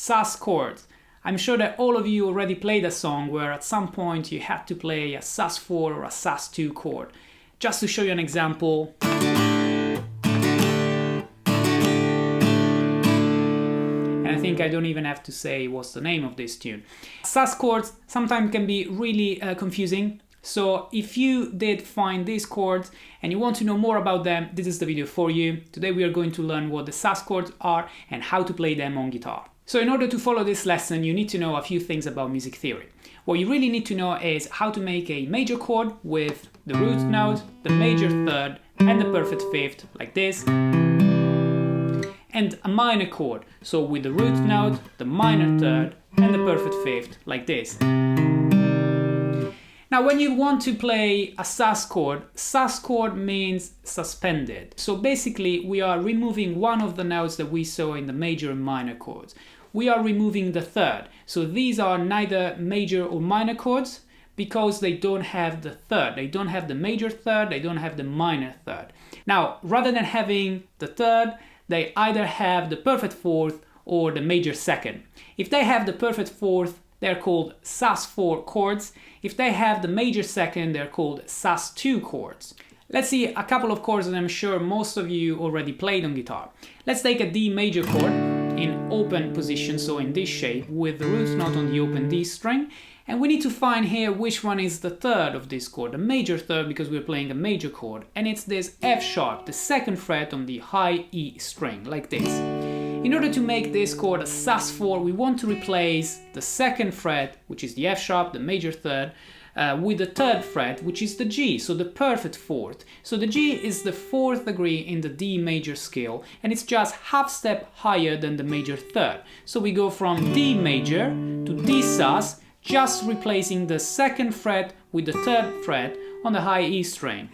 Sus chords. I'm sure that all of you already played a song where at some point you had to play a Sus4 or a Sus2 chord. Just to show you an example. And I think I don't even have to say what's the name of this tune. Sus chords sometimes can be really confusing. So if you did find these chords and you want to know more about them, this is the video for you. Today we are going to learn what the Sus chords are and how to play them on guitar. So in order to follow this lesson, you need to know a few things about music theory. What you really need to know is how to make a major chord with the root note, the major third, and the perfect fifth, like this. And a minor chord, so with the root note, the minor third, and the perfect fifth, like this. Now, when you want to play a sus chord means suspended. So basically, we are removing one of the notes that we saw in the major and minor chords. We are removing the third. So these are neither major or minor chords because they don't have the third. They don't have the major third, they don't have the minor third. Now, rather than having the third, they either have the perfect fourth or the major second. If they have the perfect fourth, they're called Sus4 chords. If they have the major second, they're called Sus2 chords. Let's see a couple of chords that I'm sure most of you already played on guitar. Let's take a D major chord in open position, so in this shape, with the root note on the open D string. And we need to find here which one is the third of this chord, the major third, because we're playing a major chord. And it's this F sharp, the second fret on the high E string, like this. In order to make this chord a Sus4, we want to replace the second fret, which is the F sharp, the major third, with the third fret, which is the G, so the perfect fourth. So the G is the fourth degree in the D major scale, and it's just half step higher than the major third. So we go from D major to D sus, just replacing the second fret with the third fret on the high E string.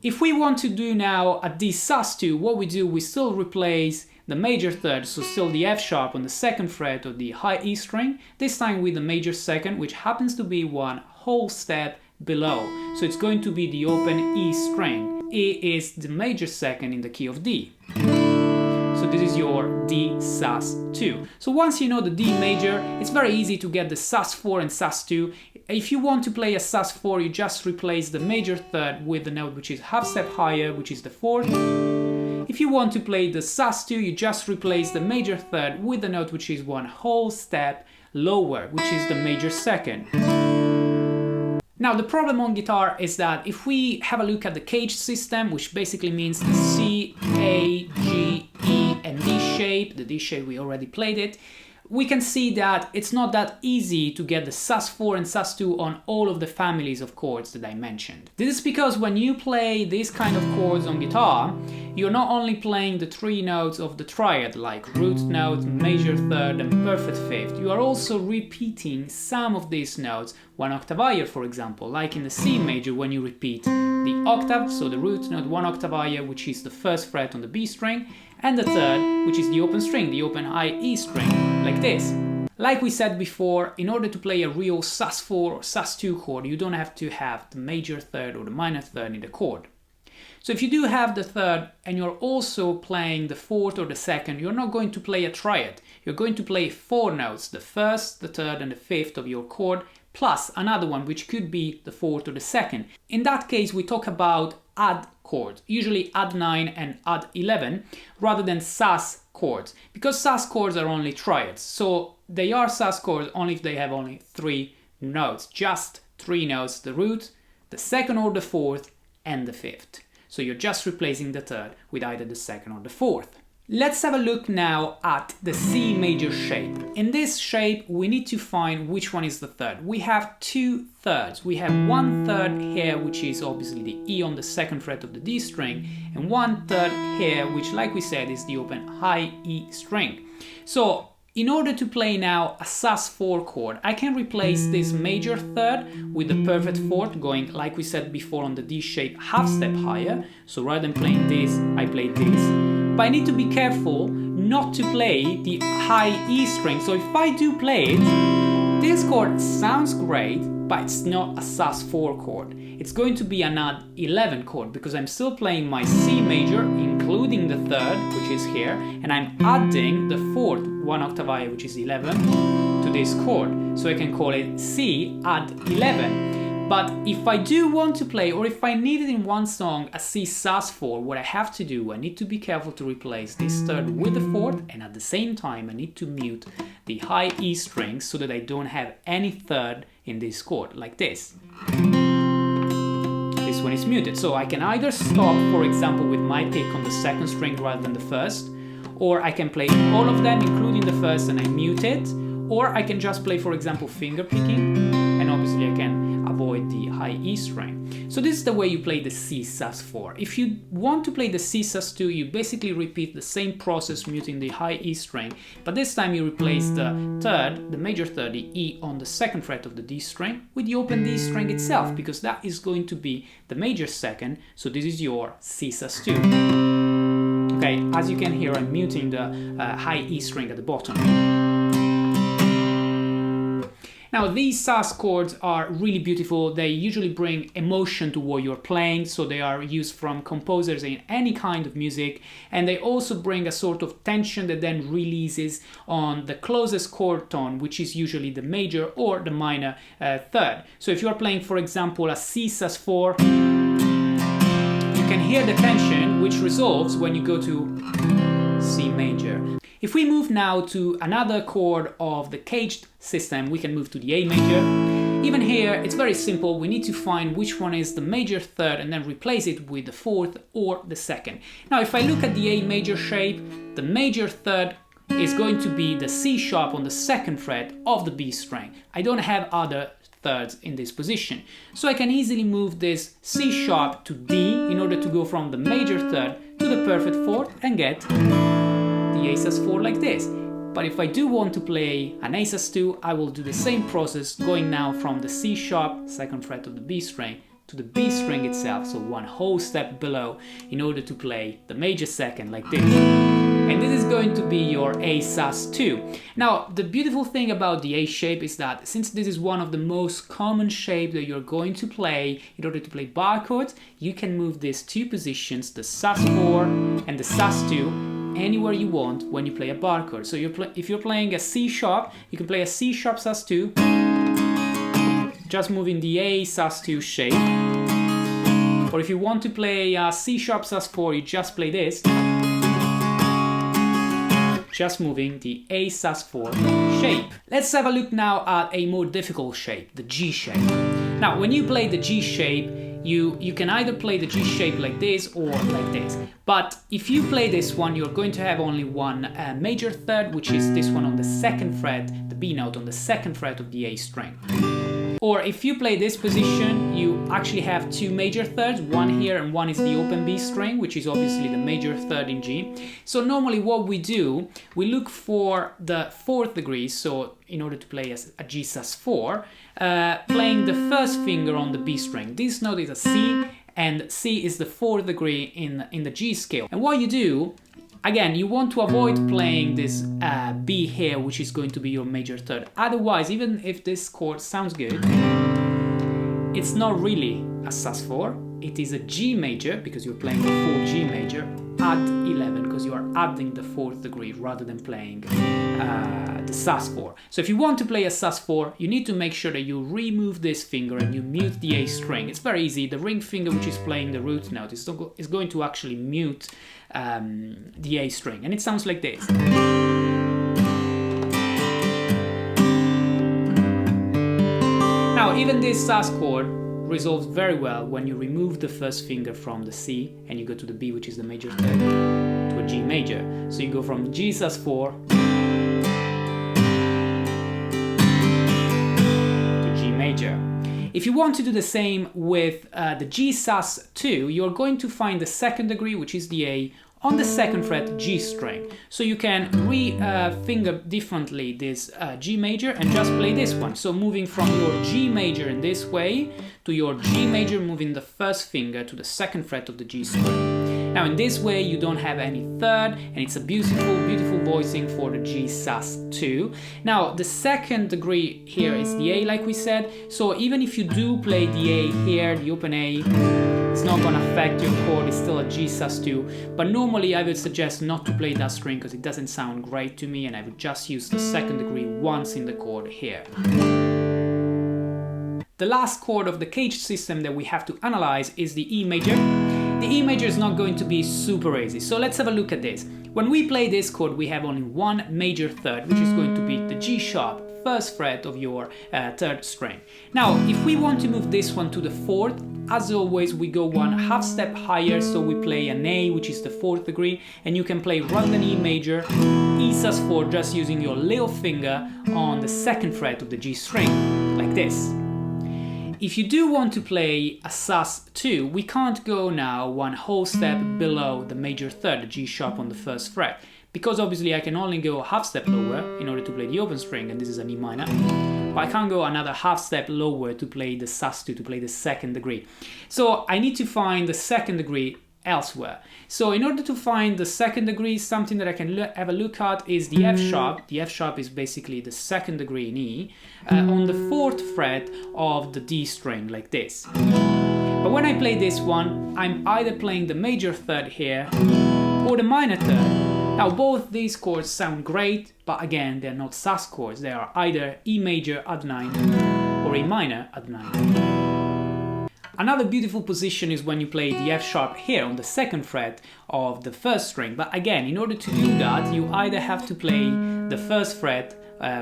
If we want to do now a D sus2, what we do, we still replace the major third, so still the F sharp on the second fret of the high E string, this time with the major second, which happens to be one whole step below. So it's going to be the open E string. E is the major second in the key of D. So this is your D sus2. So once you know the D major, it's very easy to get the Sus4 and Sus2. If you want to play a Sus4, you just replace the major third with the note which is half step higher, which is the fourth. If you want to play the Sus2, you just replace the major third with the note which is one whole step lower, which is the major second. Now, the problem on guitar is that if we have a look at the cage system, which basically means the C, A, G, E, and D shape, the D shape we already played it, we can see that it's not that easy to get the Sus4 and Sus2 on all of the families of chords that I mentioned. This is because when you play these kind of chords on guitar, you're not only playing the three notes of the triad, like root note, major third, and perfect fifth, you are also repeating some of these notes one octave higher, for example, like in the C major when you repeat the octave, so the root note one octave higher, which is the first fret on the B string, and the third, which is the open string, the open high E string, like this. Like we said before, in order to play a real Sus4 or Sus2 chord, you don't have to have the major third or the minor third in the chord. So if you do have the third and you're also playing the fourth or the second, you're not going to play a triad. You're going to play four notes, the first, the third, and the fifth of your chord, plus another one, which could be the fourth or the second. In that case, we talk about add chords, usually Add9 and Add11, rather than Sus chords, because Sus chords are only triads. So they are Sus chords only if they have only three notes, just three notes, the root, the second or the fourth, and the fifth. So you're just replacing the third with either the second or the fourth. Let's have a look now at the C major shape. In this shape, we need to find which one is the third. We have two thirds. We have one third here, which is obviously the E on the second fret of the D string, and one third here, which, like we said, is the open high E string. So in order to play now a Sus4 chord, I can replace this major third with the perfect fourth, going, like we said before, on the D shape half step higher. So rather than playing this, I play this. But I need to be careful not to play the high E string. So if I do play it, this chord sounds great, but it's not a Sus4 chord. It's going to be an Add11 chord because I'm still playing my C major, including including the third, which is here, and I'm adding the fourth, 1 octave higher, which is 11, to this chord. So I can call it C add 11. But if I do want to play, or if I need it in one song, a C Sus4, what I have to do, I need to be careful to replace this third with the fourth, and at the same time I need to mute the high E string so that I don't have any third in this chord, like this. This one is muted, so I can either stop, for example, with my pick on the second string rather than the first, or I can play all of them, including the first, and I mute it, or I can just play, for example, finger picking, and obviously I can avoid the high E string. So this is the way you play the C Sus4. If you want to play the C Sus2, you basically repeat the same process, muting the high E string, but this time you replace the third, the major third, the E on the second fret of the D string, with the open D string itself, because that is going to be the major second, so this is your C Sus2. Okay, as you can hear, I'm muting the high E string at the bottom. Now, these Sus chords are really beautiful. They usually bring emotion to what you're playing, so they are used from composers in any kind of music, and they also bring a sort of tension that then releases on the closest chord tone, which is usually the major or the minor third. So if you're playing, for example, a C Sus4, you can hear the tension, which resolves when you go to C major. If we move now to another chord of the caged system, we can move to the A major. Even here, it's very simple. We need to find which one is the major third and then replace it with the fourth or the second. Now, if I look at the A major shape, the major third is going to be the C sharp on the second fret of the B string. I don't have other thirds in this position. So I can easily move this C sharp to D in order to go from the major third to the perfect fourth and get the A Sus4 like this. But if I do want to play an A Sus2, I will do the same process, going now from the C sharp, second fret of the B string, to the B string itself, so one whole step below, in order to play the major second like this. And this is going to be your A Sus2. Now, the beautiful thing about the A shape is that since this is one of the most common shapes that you're going to play in order to play bar chords, you can move these two positions, the Sus4 and the Sus2, anywhere you want when you play a bar chord. So if you're playing a C sharp, you can play a C sharp Sus2, just moving the A Sus2 shape. Or if you want to play a C sharp Sus4, you just play this, just moving the A Sus4 shape. Let's have a look now at a more difficult shape, the G shape. Now, when you play the G shape, you can either play the G shape like this or like this. But if you play this one, you're going to have only one major third, which is this one on the second fret, the B note on the second fret of the A string. Or if you play this position, you actually have two major thirds, one here and one is the open B string, which is obviously the major third in G. So normally what we do, we look for the fourth degree, so in order to play a G Sus4, playing the first finger on the B string. This note is a C, and C is the fourth degree in the G scale. And what you do, again, you want to avoid playing this B here, which is going to be your major third. Otherwise, even if this chord sounds good, it's not really a Sus4. It is a G major, because you're playing the full G major, add 11, because you are adding the fourth degree rather than playing the Sus4. So if you want to play a Sus4, you need to make sure that you remove this finger and you mute the A string. It's very easy. The ring finger, which is playing the root note, is going to actually mute the A string, and it sounds like this. Now, even this Sus chord resolves very well when you remove the first finger from the C and you go to the B, which is the major third, to a G major. So you go from G Sus4 to G major. If you want to do the same with the G Sus2, you're going to find the second degree, which is the A, on the second fret G string. So you can finger differently this G major and just play this one. So moving from your G major in this way to your G major, moving the first finger to the second fret of the G string. Now in this way you don't have any third, and it's a beautiful, beautiful voicing for the G Sus2. Now the second degree here is the A, like we said, so even if you do play the A here, the open A, It's not going to affect your chord, it's still a G Sus2, but normally I would suggest not to play that string because it doesn't sound great to me, and I would just use the second degree once in the chord here. The last chord of the cage system that we have to analyze is the E major. The E major is not going to be super easy, so let's have a look at this. When we play this chord, we have only one major third, which is going to be the G sharp, first fret of your third string. Now, if we want to move this one to the fourth, as always, we go one half step higher, so we play an A, which is the fourth degree, and you can play rather than E major, E Sus4, just using your little finger on the second fret of the G string, like this. If you do want to play a Sus2, we can't go now one whole step below the major third, the G sharp on the first fret, because obviously I can only go a half step lower in order to play the open string, and this is an E minor, but I can't go another half step lower to play the Sus2, to play the second degree. So I need to find the second degree elsewhere. So in order to find the second degree, something that I can have a look at is the F sharp. The F sharp is basically the second degree in E on the fourth fret of the D string, like this. But when I play this one, I'm either playing the major third here or the minor third. Now both these chords sound great, but again they're not Sus chords. They are either E major Add9 or E minor Add9. Another beautiful position is when you play the F sharp here on the second fret of the first string. But again, in order to do that, you either have to play the first fret,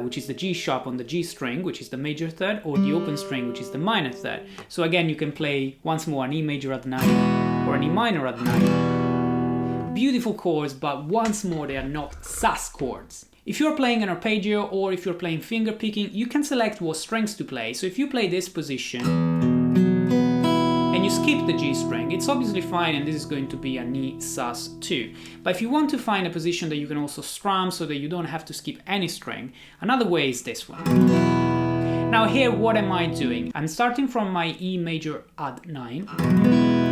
which is the G sharp on the G string, which is the major third, or the open string, which is the minor third. So again, you can play once more an E major Add9 or an E minor Add9. Beautiful chords, but once more, they are not Sus chords. If you're playing an arpeggio or if you're playing finger picking, you can select what strings to play. So if you play this position, and you skip the G string, it's obviously fine, and this is going to be an E Sus2. But if you want to find a position that you can also strum so that you don't have to skip any string, another way is this one. Now here, what am I doing? I'm starting from my E major Add9,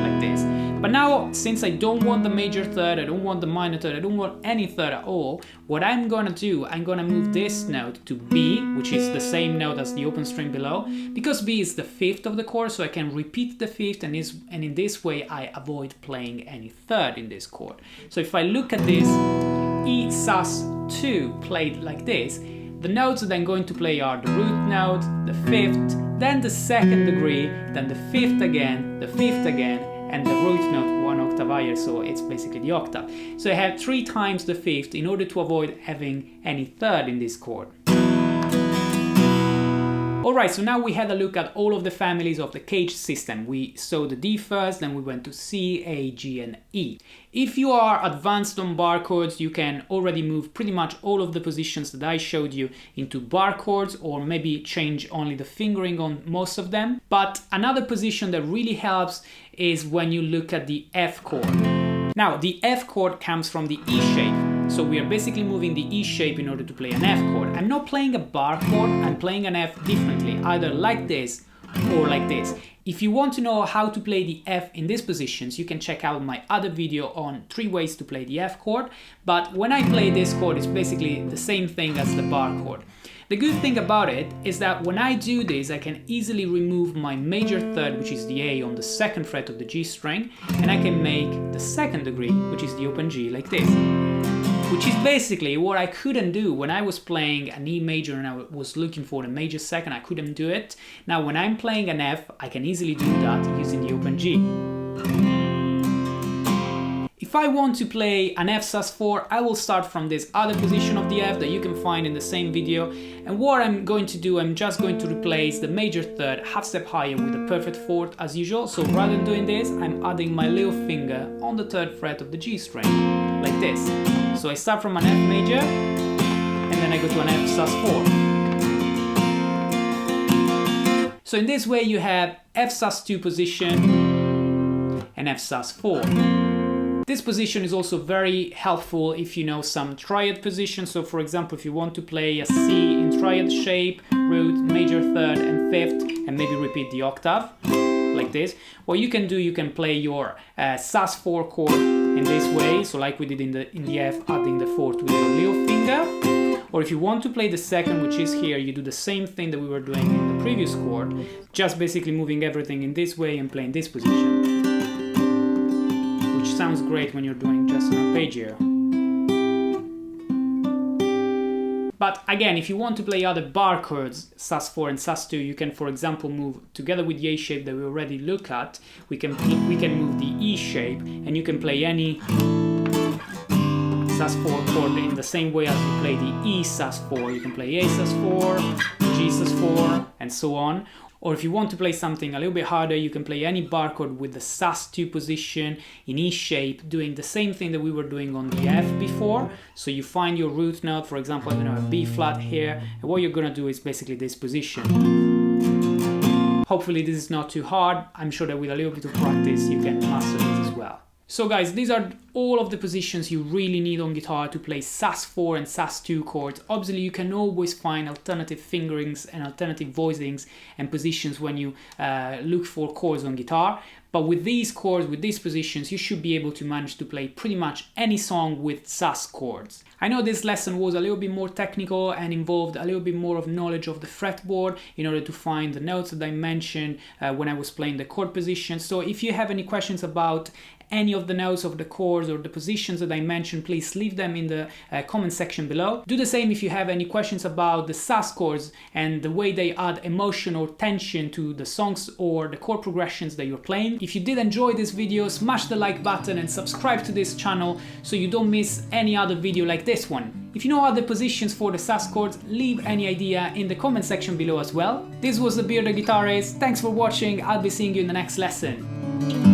like this. But now, since I don't want the major third, I don't want the minor third, I don't want any third at all, what I'm gonna do, I'm gonna move this note to B, which is the same note as the open string below, because B is the fifth of the chord, so I can repeat the fifth, and in this way I avoid playing any third in this chord. So if I look at this, E Sus2 played like this, the notes that I'm going to play are the root note, the fifth, then the second degree, then the fifth again, the fifth again, and the root note one octave higher, so it's basically the octave. So I have 3 times the fifth in order to avoid having any third in this chord. Alright, so now we had a look at all of the families of the cage system. We saw the D first, then we went to C, A, G, and E. If you are advanced on bar chords, you can already move pretty much all of the positions that I showed you into bar chords, or maybe change only the fingering on most of them. But another position that really helps is when you look at the F chord. Now, the F chord comes from the E shape. So we are basically moving the E shape in order to play an F chord. I'm not playing a bar chord, I'm playing an F differently, either like this or like this. If you want to know how to play the F in these positions, you can check out my other video on 3 ways to play the F chord. But when I play this chord, it's basically the same thing as the bar chord. The good thing about it is that when I do this, I can easily remove my major third, which is the A on the second fret of the G string, and I can make the second degree, which is the open G, like this. Which is basically what I couldn't do when I was playing an E major and I was looking for the major second, I couldn't do it. Now when I'm playing an F, I can easily do that using the open G. If I want to play an F Sus4, I will start from this other position of the F that you can find in the same video. And what I'm going to do, I'm just going to replace the major third half step higher with a perfect fourth as usual. So rather than doing this, I'm adding my little finger on the third fret of the G string, like this. So I start from an F major, and then I go to an F Sus4. So in this way you have F Sus2 position and F Sus4. This position is also very helpful if you know some triad positions. So for example, if you want to play a C in triad shape, root, major third and fifth, and maybe repeat the octave, like this, what you can do, you can play your Sus4 chord in this way, so like we did in the F, adding the fourth with your little finger. Or if you want to play the second, which is here, you do the same thing that we were doing in the previous chord, just basically moving everything in this way and playing this position. sounds great when you're doing just an arpeggio. But again, if you want to play other bar chords, Sus4 and Sus2, you can, for example, move together with the A shape that we already looked at. We can move the E shape, and you can play any Sus4 chord in the same way as you play the E Sus4. You can play A Sus4, G Sus4, and so on. Or if you want to play something a little bit harder, you can play any bar chord with the Sus2 position in E shape, doing the same thing that we were doing on the F before. So you find your root note, for example, I don't know, a B flat here, and what you're gonna do is basically this position. Hopefully this is not too hard. I'm sure that with a little bit of practice you can master this as well. So guys, these are all of the positions you really need on guitar to play Sus4 and Sus2 chords. Obviously, you can always find alternative fingerings and alternative voicings and positions when you look for chords on guitar. But with these chords, with these positions, you should be able to manage to play pretty much any song with Sus chords. I know this lesson was a little bit more technical and involved a little bit more of knowledge of the fretboard in order to find the notes that I mentioned when I was playing the chord positions. So if you have any questions about any of the notes of the chords or the positions that I mentioned, please leave them in the comment section below. Do the same if you have any questions about the Sus chords and the way they add emotion or tension to the songs or the chord progressions that you're playing. If you did enjoy this video, smash the like button and subscribe to this channel so you don't miss any other video like this one. If you know other positions for the Sus chords, leave any idea in the comment section below as well. This was The Bearded Guitarist. Thanks for watching. I'll be seeing you in the next lesson.